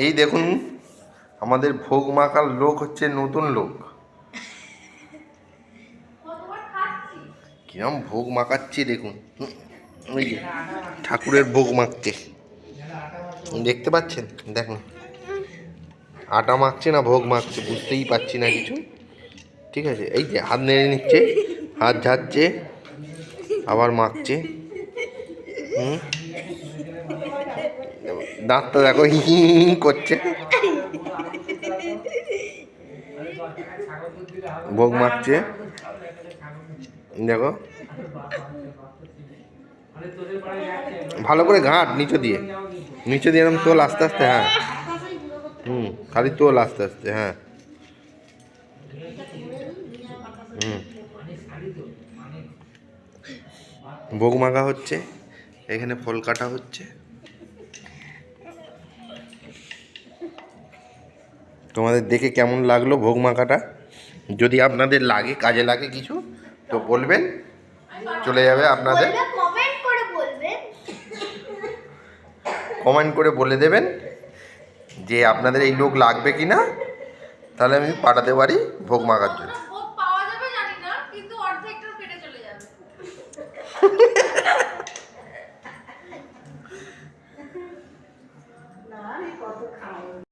এই দেখুন আমাদের ভোগ মাখার লোক হচ্ছে নতুন লোক। কিরম ভোগ মাখাচ্ছি দেখুন, ওই যে ঠাকুরের ভোগ মাখছে, দেখতে পাচ্ছেন? দেখুন আটা মাখছে না ভোগ মাখছে বুঝতেই পারছি না কিছু। ঠিক আছে, এই যে হাত নেড়ে নিচ্ছে, হাত ঝাড়ছে, আবার মাখছে। দাঁতটা দেখো হি হি হি করছে, ভোগ মাখছে দেখো। ভালো করে ঘাট নিচে দিয়ে, নিচে দিয়ে এরকম তোল আস্তে আস্তে। হ্যাঁ খালি তোল আস্তে আস্তে। হ্যাঁ ভোগ মাখা হচ্ছে, এখানে ফল কাটা হচ্ছে। তোমাদের দেখে কেমন লাগলো ভোগ মাখাটা? যদি আপনাদের লাগে, কাজে লাগে কিছু, তো বলবেন, চলে যাবে আপনাদের। কমেন্ট করে বলে দেবেন যে আপনাদের এই লোক লাগবে কি না, তাহলে আমি পাঠাতে পারি ভোগ মাখার জন্য।